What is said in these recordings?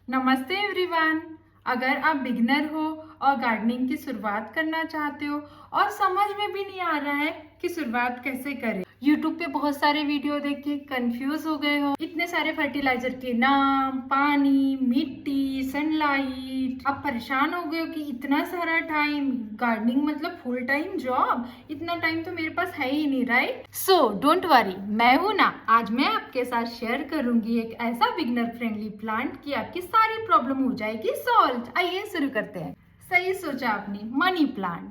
नमस्ते एवरीवन। अगर आप बिगनर हो और गार्डनिंग की शुरुआत करना चाहते हो और समझ में भी नहीं आ रहा है कि शुरुआत कैसे करें, यूट्यूब पे बहुत सारे वीडियो देख के कंफ्यूज हो गए हो, इतने सारे फर्टिलाइजर के नाम, पानी, मिट्टी, सनलाइट, आप परेशान हो गए हो कि इतना सारा टाइम, गार्डनिंग मतलब फुल टाइम जॉब, इतना टाइम तो मेरे पास है ही नहीं, राइट? सो डोंट वरी, मैं हूं ना। आज मैं आपके साथ शेयर करूंगी एक ऐसा बिगनर फ्रेंडली प्लांट कि आपकी सारी प्रॉब्लम हो जाएगी सॉल्व। आइए शुरू करते हैं। सही सोचा आपने, मनी प्लांट।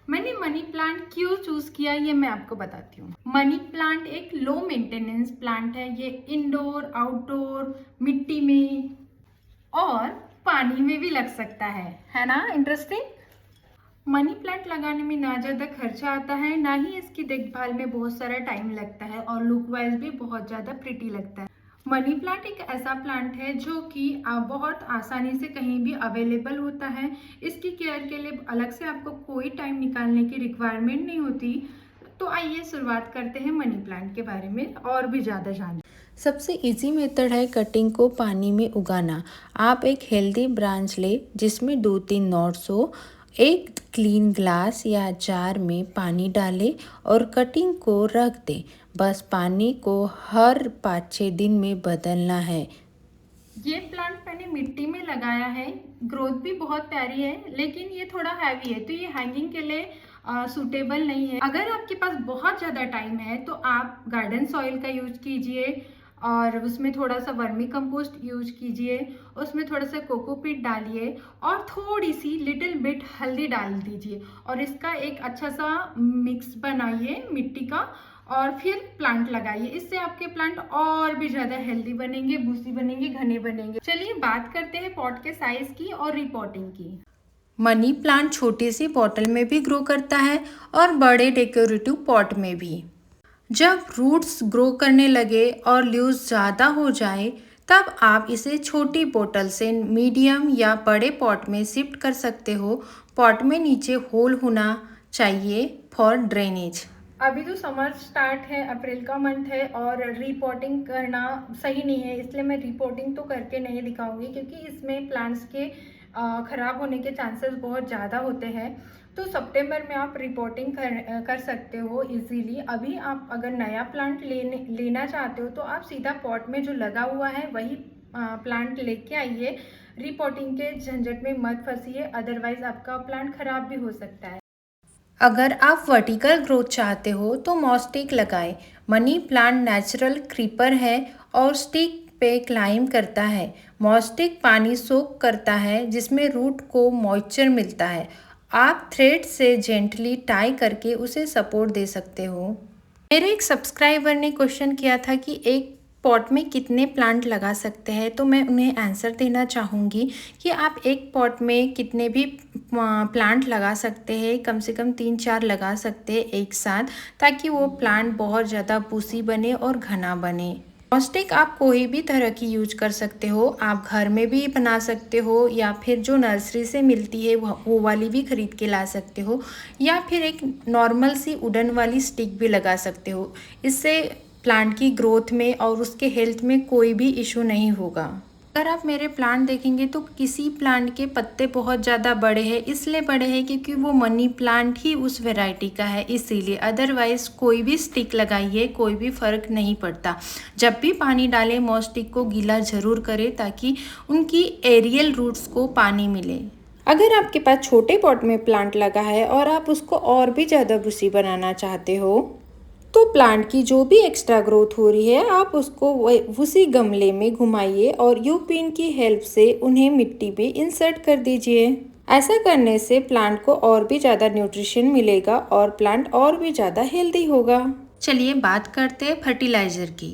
मैंने मनी प्लांट क्यों चूज किया ये मैं आपको बताती हूँ। मनी प्लांट एक लो मेंटेनेंस प्लांट है। ये इंडोर, आउटडोर, मिट्टी में और पानी में भी लग सकता है ना? इंटरेस्टिंग। मनी प्लांट लगाने में ना ज़्यादा खर्चा आता है, ना ही इसकी देखभाल में बहुत सारा टाइम लगता है और लुक वाइज भी बहुत ज़्यादा प्रिटी लगता है। मनी प्लांट एक ऐसा प्लांट है जो कि बहुत आसानी से कहीं भी अवेलेबल होता है। इसकी केयर के लिए अलग से आपको कोई टाइम निकालने की रिक्वायरमेंट नहीं होती। तो आइए शुरुआत करते हैं मनी प्लांट के बारे में और भी ज़्यादा जानने। सबसे इजी मेथड है कटिंग को पानी में उगाना। आप एक हेल्दी ब्रांच ले जिसमें 2-3 नॉट्स हो, एक क्लीन ग्लास या जार में पानी डालें और कटिंग को रख दें। बस पानी को हर 5-6 दिन में बदलना है। ये प्लांट मैंने मिट्टी में लगाया है, ग्रोथ भी बहुत प्यारी है, लेकिन ये थोड़ा हैवी है तो ये हैंगिंग के लिए सूटेबल नहीं है। अगर आपके पास बहुत ज़्यादा टाइम है तो आप गार्डन सॉइल का यूज कीजिए और उसमें थोड़ा सा वर्मी कंपोस्ट यूज कीजिए, उसमें थोड़ा सा कोकोपीट डालिए और थोड़ी सी लिटिल बिट हल्दी डाल दीजिए और इसका एक अच्छा सा मिक्स बनाइए मिट्टी का और फिर प्लांट लगाइए। इससे आपके प्लांट और भी ज्यादा हेल्दी बनेंगे, बूस्टी बनेंगे, घने बनेंगे। चलिए बात करते हैं पॉट के साइज की और रिपोर्टिंग की। मनी प्लांट छोटी सी बॉटल में भी ग्रो करता है और बड़े डेकोरेटिव पॉट में भी। जब रूट्स ग्रो करने लगे और लीव्स ज़्यादा हो जाए तब आप इसे छोटी बोतल से मीडियम या बड़े पॉट में शिफ्ट कर सकते हो। पॉट में नीचे होल होना चाहिए फॉर ड्रेनेज। अभी तो समर स्टार्ट है, अप्रैल का मंथ है और रिपोर्टिंग करना सही नहीं है, इसलिए मैं रिपोर्टिंग तो करके नहीं दिखाऊंगी क्योंकि इसमें प्लांट्स के खराब होने के चांसेस बहुत ज़्यादा होते हैं। तो सितंबर में आप रिपोर्टिंग कर सकते हो इजीली। अभी आप अगर नया प्लांट लेना चाहते हो तो आप सीधा पॉट में जो लगा हुआ है वही प्लांट लेके आइए। रिपोर्टिंग के झंझट में मत फंसिए, अदरवाइज आपका प्लांट खराब भी हो सकता है। अगर आप वर्टिकल ग्रोथ चाहते हो तो मॉस्टिक लगाएं। मनी प्लांट नेचुरल क्रीपर है और स्टिक पे क्लाइम करता है। मॉस्टिक पानी सोक करता है जिसमें रूट को मॉइस्चर मिलता है। आप थ्रेड से जेंटली टाई करके उसे सपोर्ट दे सकते हो। मेरे एक सब्सक्राइबर ने क्वेश्चन किया था कि एक पॉट में कितने प्लांट लगा सकते हैं, तो मैं उन्हें आंसर देना चाहूँगी कि आप एक पॉट में कितने भी प्लांट लगा सकते हैं। कम से कम 3-4 लगा सकते हैं एक साथ, ताकि वो प्लांट बहुत ज़्यादा बूसी बने और घना बने। मॉस्टिक आप कोई भी तरह की यूज कर सकते हो। आप घर में भी बना सकते हो या फिर जो नर्सरी से मिलती है वो वाली भी खरीद के ला सकते हो, या फिर एक नॉर्मल सी वुडन वाली स्टिक भी लगा सकते हो। इससे प्लांट की ग्रोथ में और उसके हेल्थ में कोई भी इशू नहीं होगा। अगर आप मेरे प्लांट देखेंगे तो किसी प्लांट के पत्ते बहुत ज़्यादा बड़े हैं, इसलिए बड़े हैं क्योंकि वो मनी प्लांट ही उस वैरायटी का है, इसीलिए। अदरवाइज़ कोई भी स्टिक लगाइए, कोई भी फ़र्क नहीं पड़ता। जब भी पानी डालें मॉस्टिक को गीला ज़रूर करें ताकि उनकी एरियल रूट्स को पानी मिले। अगर आपके पास छोटे पॉट में प्लांट लगा है और आप उसको और भी ज़्यादा बुशी बनाना चाहते हो तो प्लांट की जो भी एक्स्ट्रा ग्रोथ हो रही है आप उसको उसी गमले में घुमाइए और यू पिन की हेल्प से उन्हें मिट्टी में इंसर्ट कर दीजिए। ऐसा करने से प्लांट को और भी ज़्यादा न्यूट्रिशन मिलेगा और प्लांट और भी ज़्यादा हेल्दी होगा। चलिए बात करते हैं फर्टिलाइज़र की।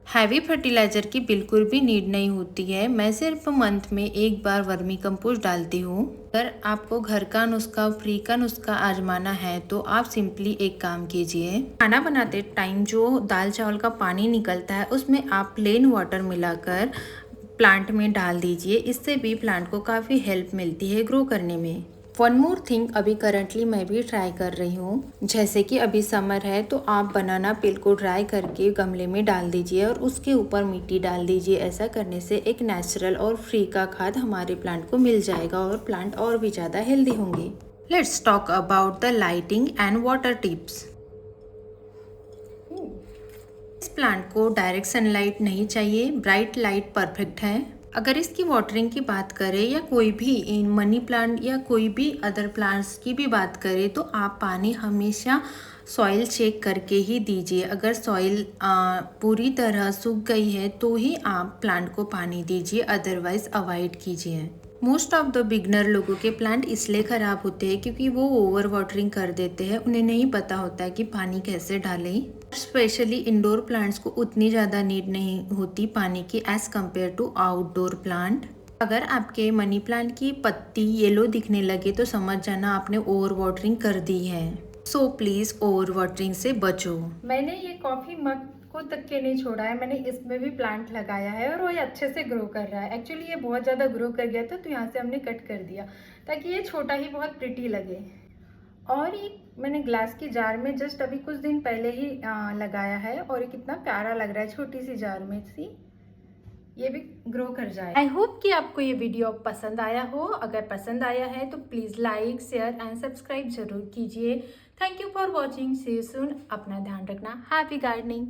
हैवी फर्टिलाइज़र की बिल्कुल भी नीड नहीं होती है। मैं सिर्फ मंथ में एक बार वर्मी कंपोस्ट डालती हूँ। अगर आपको घर का नुस्खा, फ्री का नुस्खा आजमाना है तो आप सिंपली एक काम कीजिए। खाना बनाते टाइम जो दाल चावल का पानी निकलता है उसमें आप प्लेन वाटर मिलाकर प्लांट में डाल दीजिए। इससे भी प्लांट को काफ़ी हेल्प मिलती है ग्रो करने में। वन मोर थिंग, अभी करंटली मैं भी ट्राई कर रही हूँ। जैसे कि अभी समर है तो आप बनाना पील को ड्राई करके गमले में डाल दीजिए और उसके ऊपर मिट्टी डाल दीजिए। ऐसा करने से एक नेचुरल और फ्री का खाद हमारे प्लांट को मिल जाएगा और प्लांट और भी ज़्यादा हेल्दी होंगे। Let's talk about the lighting and water tips. इस प्लांट को डायरेक्ट सनलाइट नहीं चाहिए, ब्राइट लाइट परफेक्ट है। अगर इसकी वाटरिंग की बात करें या कोई भी इन मनी प्लांट या कोई भी अदर प्लांट्स की भी बात करें तो आप पानी हमेशा सॉइल चेक करके ही दीजिए। अगर सॉइल पूरी तरह सूख गई है तो ही आप प्लांट को पानी दीजिए, अदरवाइज अवॉइड कीजिए। मोस्ट ऑफ द बिगनर लोगों के प्लांट इसलिए ख़राब होते हैं क्योंकि वो ओवर वाटरिंग कर देते हैं, उन्हें नहीं पता होता है कि पानी कैसे डालें। स्पेशली इंडोर प्लांट्स को उतनी ज़्यादा नीड नहीं होती पानी की as compare to outdoor plant. अगर आपके मनी प्लांट की पत्ती येलो दिखने लगे तो समझ जाना आपने ओवर वाटरिंग कर दी है। सो प्लीज़ ओवर वाटरिंग से बचो। मैंने ये कॉफ़ी मग को तक के नहीं छोड़ा है, मैंने इसमें भी प्लांट लगाया है और वो ये अच्छे से ग्रो कर रहा है। एक्चुअली ये बहुत ज़्यादा ग्रो कर गया था तो यहाँ से हमने कट कर दिया ताकि ये छोटा ही बहुत प्रिटी लगे। और ये मैंने ग्लास की जार में जस्ट अभी कुछ दिन पहले ही लगाया है और ये कितना प्यारा लग रहा है छोटी सी जार में। सी ये भी ग्रो कर जाए। आई होप कि आपको ये वीडियो पसंद आया हो। अगर पसंद आया है तो please like, share and subscribe जरूर कीजिए। Thank you for watching. See you soon. अपना ध्यान रखना। Happy gardening.